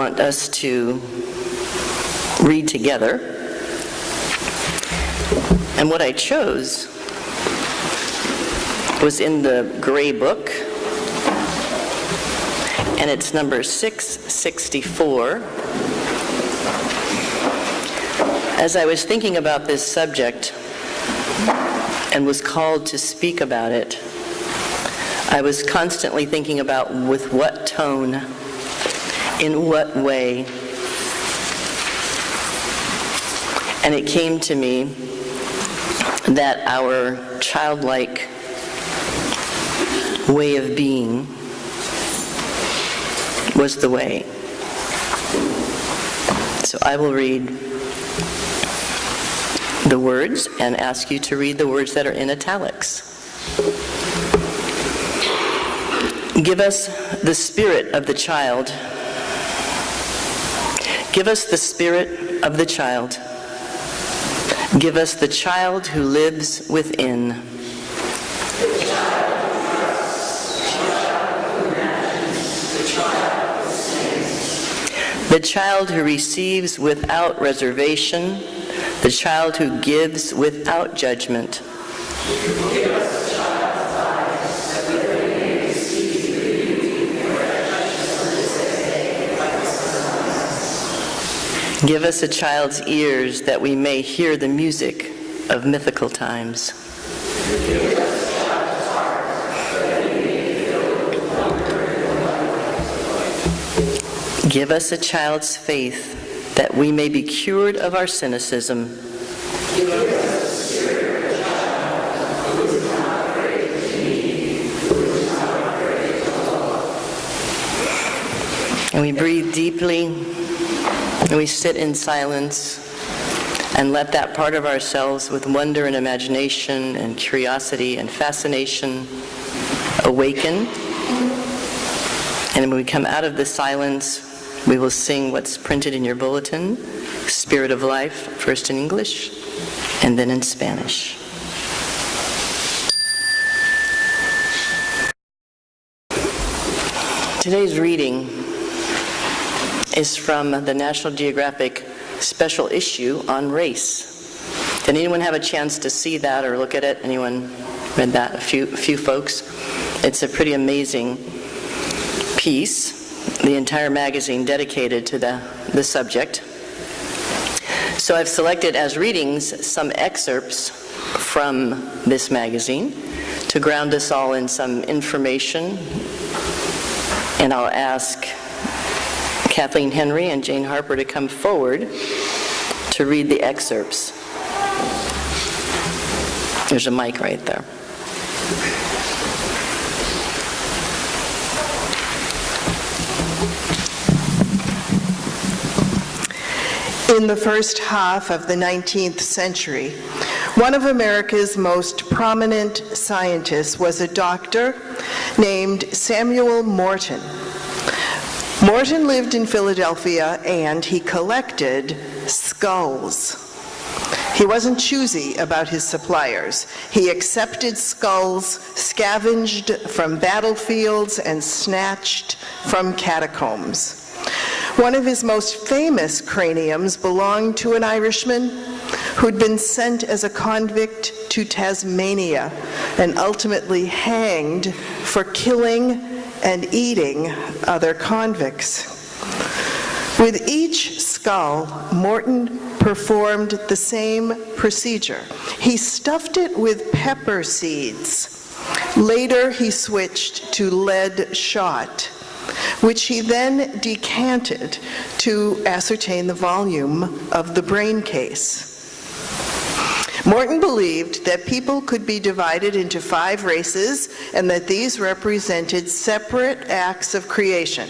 want us to read together. And what I chose was in the gray book, and it's number 664. As I was thinking about this subject and was called to speak about it, I was constantly thinking about with what tone, in what way. And it came to me that our childlike way of being was the way. So I will read the words and ask you to read the words that are in italics. Give us the spirit of the child. Give us the spirit of the child. Give us the child who lives within. The child who receives without reservation, the child who gives without judgment. Give us a child's ears that we may hear the music of mythical times. Give us a child's faith that we may be cured of our cynicism. And we breathe deeply, and we sit in silence and let that part of ourselves with wonder and imagination and curiosity and fascination awaken. And when we come out of the silence, we will sing what's printed in your bulletin, Spirit of Life, first in English and then in Spanish. Today's reading is from the National Geographic special issue on race. Did anyone have a chance to see that or look at it? Anyone read that? A few folks. It's a pretty amazing piece, the entire magazine dedicated to the subject. So I've selected as readings some excerpts from this magazine to ground us all in some information. And I'll ask Kathleen Henry and Jane Harper to come forward to read the excerpts. There's a mic right there. In the first half of the 19th century, one of America's most prominent scientists was a doctor named Samuel Morton. Morton lived in Philadelphia and he collected skulls. He wasn't choosy about his suppliers. He accepted skulls scavenged from battlefields and snatched from catacombs. One of his most famous craniums belonged to an Irishman who'd been sent as a convict to Tasmania and ultimately hanged for killing and eating other convicts. With each skull, Morton performed the same procedure. He stuffed it with pepper seeds. Later, he switched to lead shot, which he then decanted to ascertain the volume of the brain case. Morton believed that people could be divided into 5 races and that these represented separate acts of creation.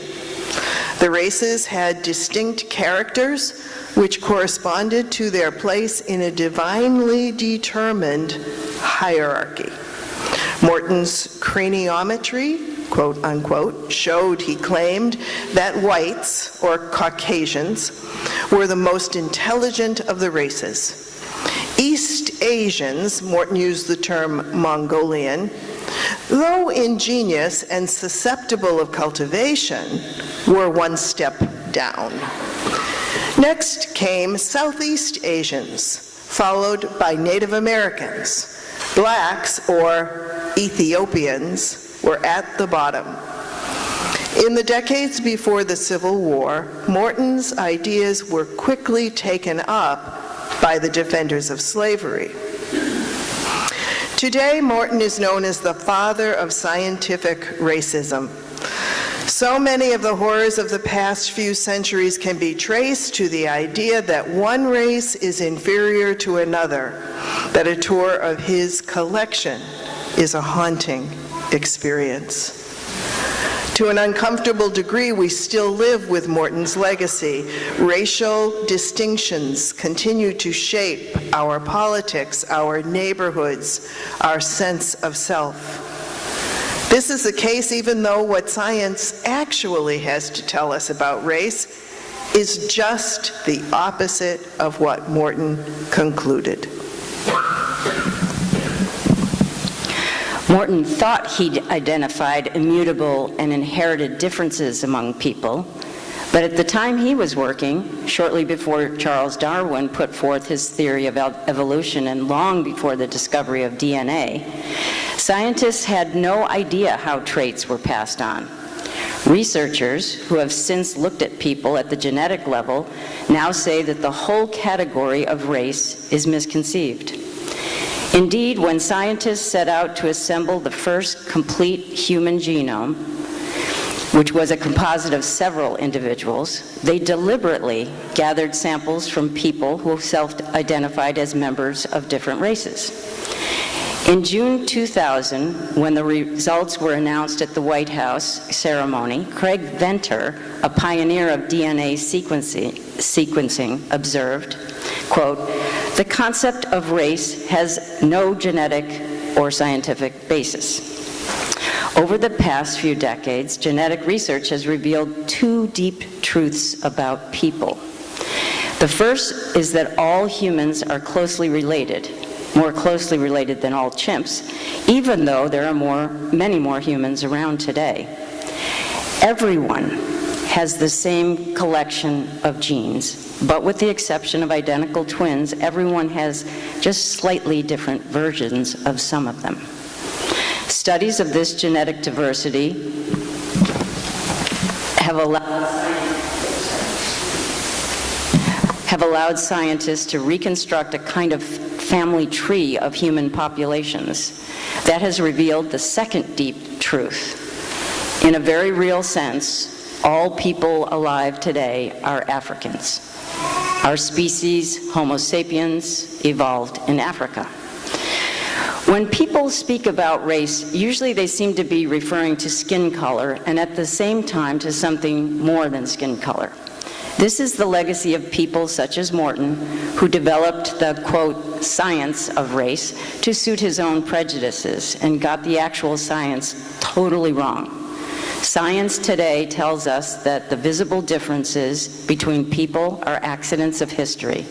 The races had distinct characters which corresponded to their place in a divinely determined hierarchy. Morton's craniometry, quote unquote, showed, he claimed, that whites, or Caucasians, were the most intelligent of the races. East Asians, Morton used the term Mongolian, though ingenious and susceptible of cultivation, were one step down. Next came Southeast Asians, followed by Native Americans. Blacks, or Ethiopians, were at the bottom. In the decades before the Civil War, Morton's ideas were quickly taken up by the defenders of slavery. Today, Morton is known as the father of scientific racism. So many of the horrors of the past few centuries can be traced to the idea that one race is inferior to another, that a tour of his collection is a haunting experience. To an uncomfortable degree, we still live with Morton's legacy. Racial distinctions continue to shape our politics, our neighborhoods, our sense of self. This is the case even though what science actually has to tell us about race is just the opposite of what Morton concluded. Morton thought he'd identified immutable and inherited differences among people, but at the time he was working, shortly before Charles Darwin put forth his theory of evolution and long before the discovery of DNA, scientists had no idea how traits were passed on. Researchers who have since looked at people at the genetic level now say that the whole category of race is misconceived. Indeed, when scientists set out to assemble the first complete human genome, which was a composite of several individuals, they deliberately gathered samples from people who self-identified as members of different races. In June 2000, when the results were announced at the White House ceremony, Craig Venter, a pioneer of DNA sequencing, observed, quote, "The concept of race has no genetic or scientific basis. Over the past few decades, genetic research has revealed two deep truths about people. The first is that all humans are closely related, more closely related than all chimps, even though there are many more humans around today. Everyone has the same collection of genes, but with the exception of identical twins, everyone has just slightly different versions of some of them. Studies of this genetic diversity have allowed scientists to reconstruct a kind of family tree of human populations that has revealed the second deep truth. In a very real sense, all people alive today are Africans. Our species, Homo sapiens, evolved in Africa." When people speak about race, usually they seem to be referring to skin color and at the same time to something more than skin color. This is the legacy of people such as Morton, who developed the, quote, science of race to suit his own prejudices and got the actual science totally wrong. Science today tells us that the visible differences between people are accidents of history.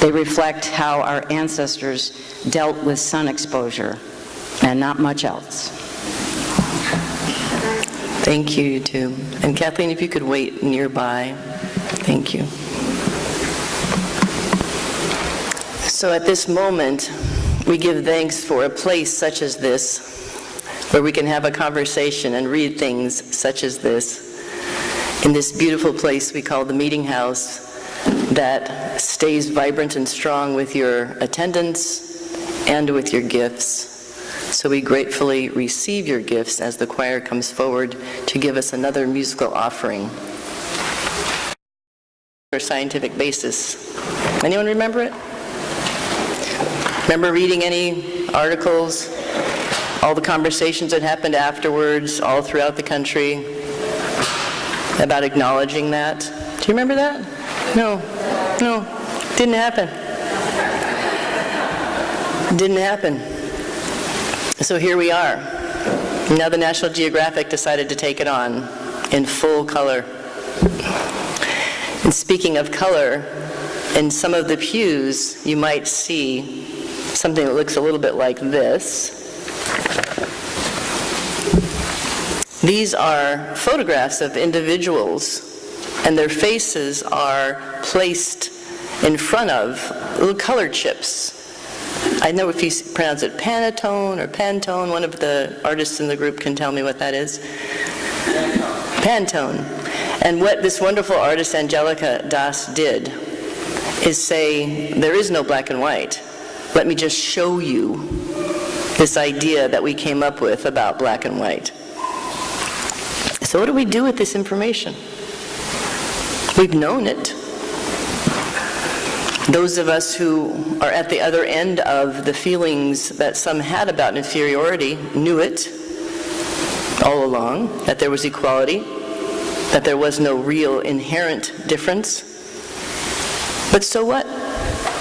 They reflect how our ancestors dealt with sun exposure and not much else. Thank you, you two. And Kathleen, if you could wait nearby. Thank you. So at this moment, we give thanks for a place such as this, where we can have a conversation and read things such as this, in this beautiful place we call the Meeting House, that stays vibrant and strong with your attendance and with your gifts. So we gratefully receive your gifts as the choir comes forward to give us another musical offering. For scientific basis. Anyone remember it? Remember reading any articles, all the conversations that happened afterwards, all throughout the country, about acknowledging that? Do you remember that? No, didn't happen. Didn't happen. So here we are. Now the National Geographic decided to take it on in full color. And speaking of color, in some of the pews, you might see something that looks a little bit like this. These are photographs of individuals and their faces are placed in front of little color chips. I know if you pronounce it Pantone or Pantone. One of the artists in the group can tell me what that is. Pantone. And what this wonderful artist Angelica Das did is say, there is no black and white. Let me just show you this idea that we came up with about black and white. So what do we do with this information? We've known it. Those of us who are at the other end of the feelings that some had about inferiority knew it all along, that there was equality, that there was no real inherent difference. But so what?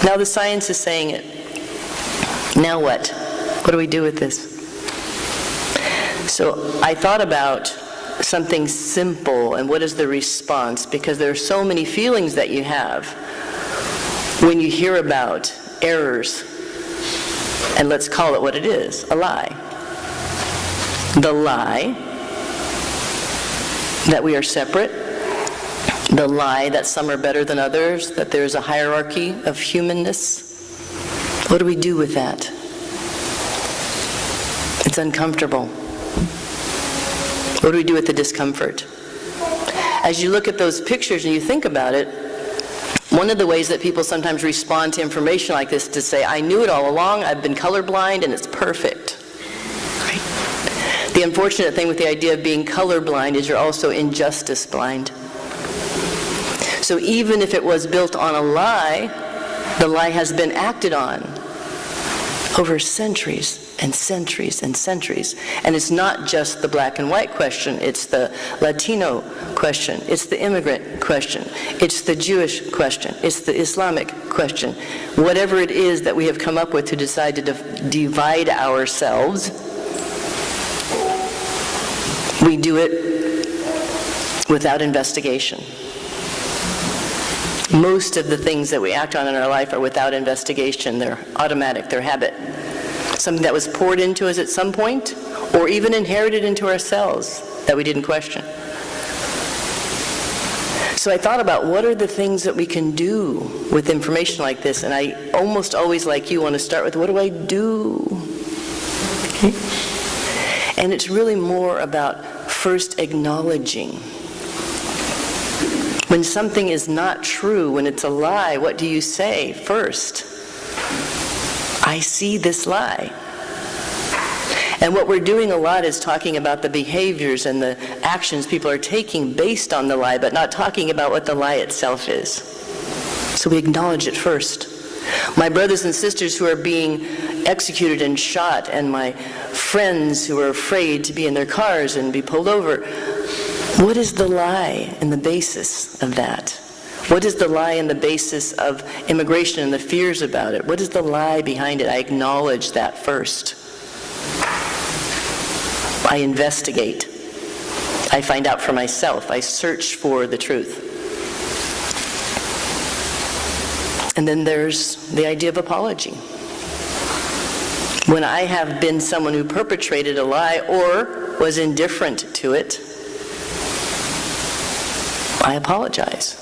Now the science is saying it. Now what? What do we do with this? So I thought about something simple and what is the response, because there are so many feelings that you have when you hear about errors, and let's call it what it is, a lie. The lie that we are separate, the lie that some are better than others, that there's a hierarchy of humanness. What do we do with that? It's uncomfortable. What do we do with the discomfort? As you look at those pictures and you think about it, one of the ways that people sometimes respond to information like this is to say, I knew it all along, I've been colorblind, and it's perfect. Right? The unfortunate thing with the idea of being colorblind is you're also injustice blind. So even if it was built on a lie, the lie has been acted on over centuries and centuries and centuries. And it's not just the black and white question, it's the Latino question, it's the immigrant question, it's the Jewish question, it's the Islamic question. Whatever it is that we have come up with to decide to divide ourselves, we do it without investigation. Most of the things that we act on in our life are without investigation. They're automatic, they're habit. Something that was poured into us at some point, or even inherited into ourselves that we didn't question. So I thought about what are the things that we can do with information like this, and I almost always, like you, want to start with what do I do? Okay. And it's really more about first acknowledging. When something is not true, when it's a lie, what do you say first? I see this lie. And what we're doing a lot is talking about the behaviors and the actions people are taking based on the lie, but not talking about what the lie itself is. So we acknowledge it first. My brothers and sisters who are being executed and shot, and my friends who are afraid to be in their cars and be pulled over, what is the lie and the basis of that? What is the lie and the basis of immigration and the fears about it? What is the lie behind it? I acknowledge that first. I investigate. I find out for myself. I search for the truth. And then there's the idea of apology. When I have been someone who perpetrated a lie or was indifferent to it, I apologize.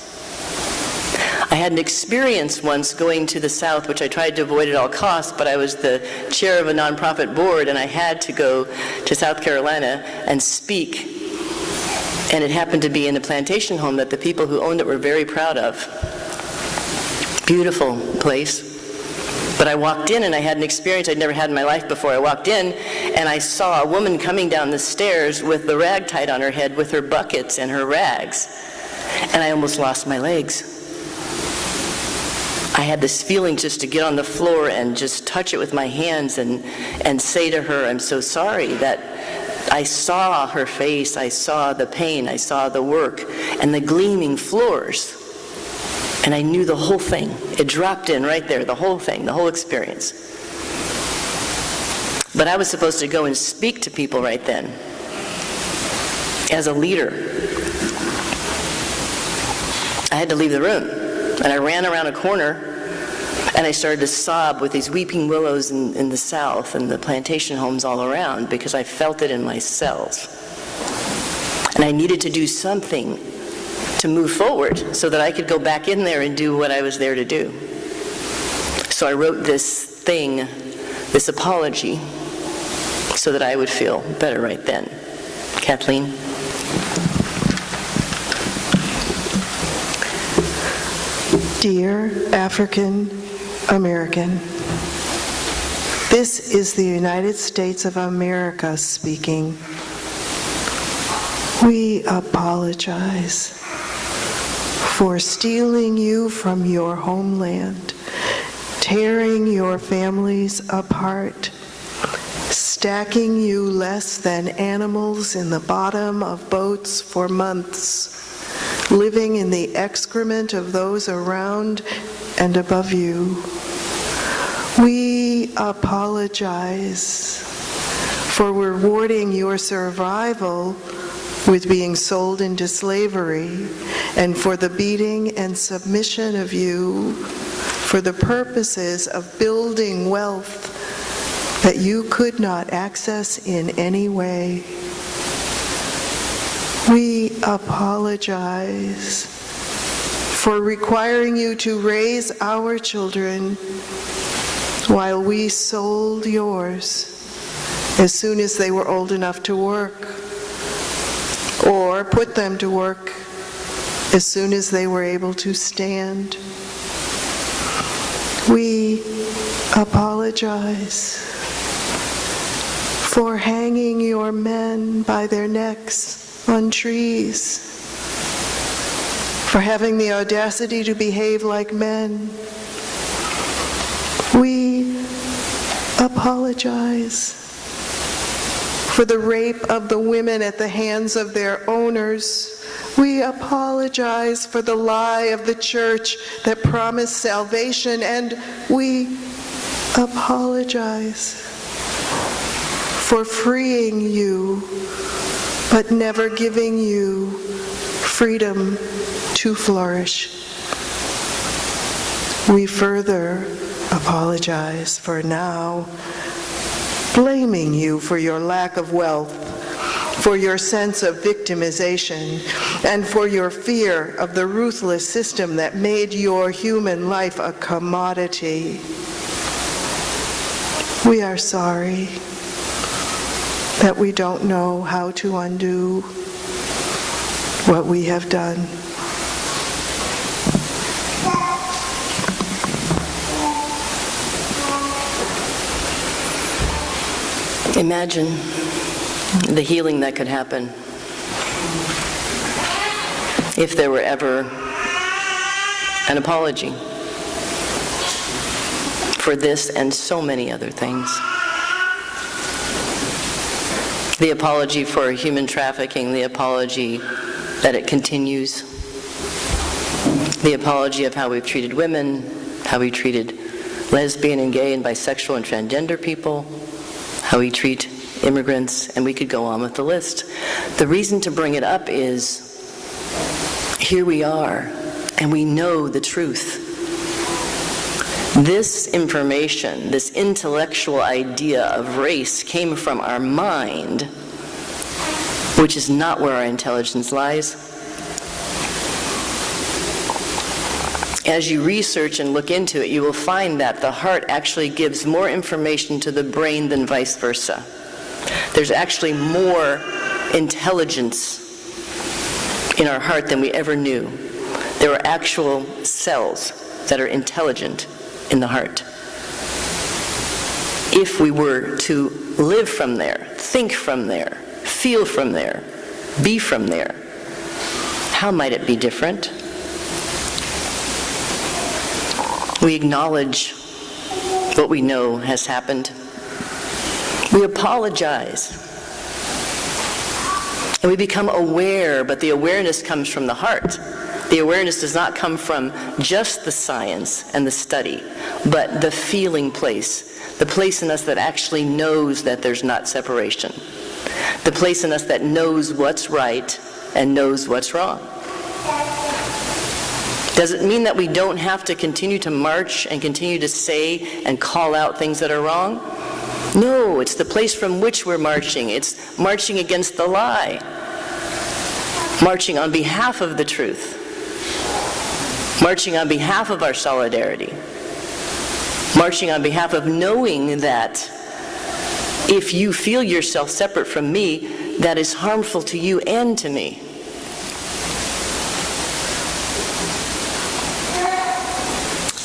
I had an experience once going to the South, which I tried to avoid at all costs, but I was the chair of a nonprofit board, and I had to go to South Carolina and speak. And it happened to be in a plantation home that the people who owned it were very proud of. Beautiful place. But I walked in and I had an experience I'd never had in my life before. I walked in and I saw a woman coming down the stairs with the rag tied on her head with her buckets and her rags. And I almost lost my legs. I had this feeling just to get on the floor and just touch it with my hands and say to her, I'm so sorry. That I saw her face, I saw the pain, I saw the work, and the gleaming floors. And I knew the whole thing. It dropped in right there, the whole thing, the whole experience. But I was supposed to go and speak to people right then as a leader. I had to leave the room. And I ran around a corner and I started to sob with these weeping willows in the South and the plantation homes all around because I felt it in my cells. And I needed to do something to move forward so that I could go back in there and do what I was there to do. So I wrote this thing, this apology, so that I would feel better right then. Kathleen? Dear African American, this is the United States of America speaking. We apologize for stealing you from your homeland, tearing your families apart, stacking you less than animals in the bottom of boats for months, living in the excrement of those around and above you. We apologize for rewarding your survival with being sold into slavery, and for the beating and submission of you for the purposes of building wealth that you could not access in any way. We apologize for requiring you to raise our children while we sold yours as soon as they were old enough to work, or put them to work as soon as they were able to stand. We apologize for hanging your men by their necks on trees, for having the audacity to behave like men. We apologize for the rape of the women at the hands of their owners. We apologize for the lie of the church that promised salvation, and we apologize for freeing you, but never giving you freedom to flourish. We further apologize for now blaming you for your lack of wealth, for your sense of victimization, and for your fear of the ruthless system that made your human life a commodity. We are sorry that we don't know how to undo what we have done. Imagine the healing that could happen if there were ever an apology for this and so many other things. The apology for human trafficking, the apology that it continues, the apology of how we've treated women, how we treated lesbian and gay and bisexual and transgender people, how we treat immigrants, and we could go on with the list. The reason to bring it up is, here we are, and we know the truth. This information, this intellectual idea of race came from our mind, which is not where our intelligence lies. As you research and look into it, you will find that the heart actually gives more information to the brain than vice versa. There's actually more intelligence in our heart than we ever knew. There are actual cells that are intelligent in the heart. If we were to live from there, think from there, feel from there, be from there, how might it be different? We acknowledge what we know has happened. We apologize. And we become aware, but the awareness comes from the heart. The awareness does not come from just the science and the study, but the feeling place, the place in us that actually knows that there's not separation, the place in us that knows what's right and knows what's wrong. Does it mean that we don't have to continue to march and continue to say and call out things that are wrong? No, it's the place from which we're marching. It's marching against the lie. marching on behalf of the truth, marching on behalf of our solidarity, marching on behalf of knowing that if you feel yourself separate from me, that is harmful to you and to me.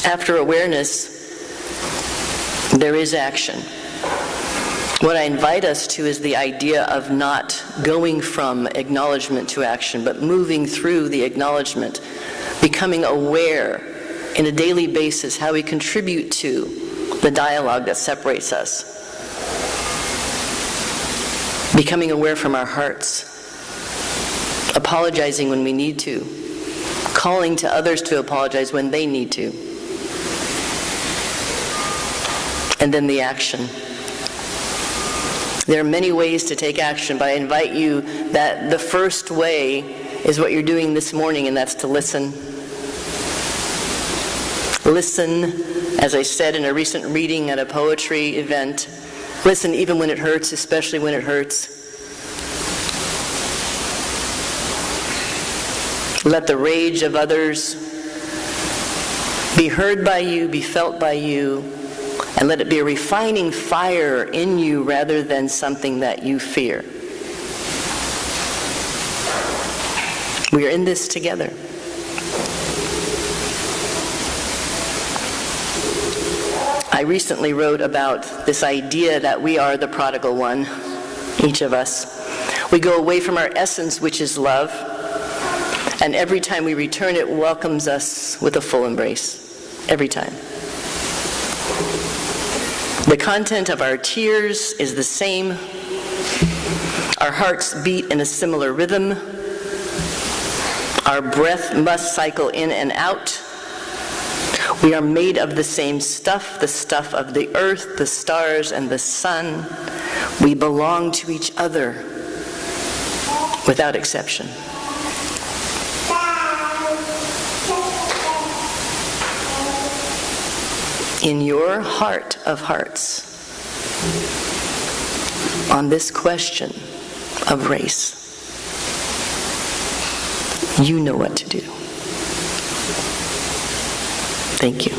After awareness, there is action. What I invite us to is the idea of not going from acknowledgement to action, but moving through the acknowledgement, becoming aware in a daily basis how we contribute to the dialogue that separates us. Becoming aware from our hearts, apologizing when we need to, calling to others to apologize when they need to, and then the action. There are many ways to take action, but I invite you that the first way is what you're doing this morning, and that's to listen. Listen, as I said in a recent reading at a poetry event, listen even when it hurts, especially when it hurts. Let the rage of others be heard by you, be felt by you, and let it be a refining fire in you rather than something that you fear. We are in this together. I recently wrote about this idea that we are the prodigal one, each of us. We go away from our essence, which is love, and every time we return, it welcomes us with a full embrace. Every time. The content of our tears is the same. Our hearts beat in a similar rhythm. Our breath must cycle in and out. We are made of the same stuff, the stuff of the earth, the stars, and the sun. We belong to each other without exception. In your heart of hearts, on this question of race, you know what to do. Thank you.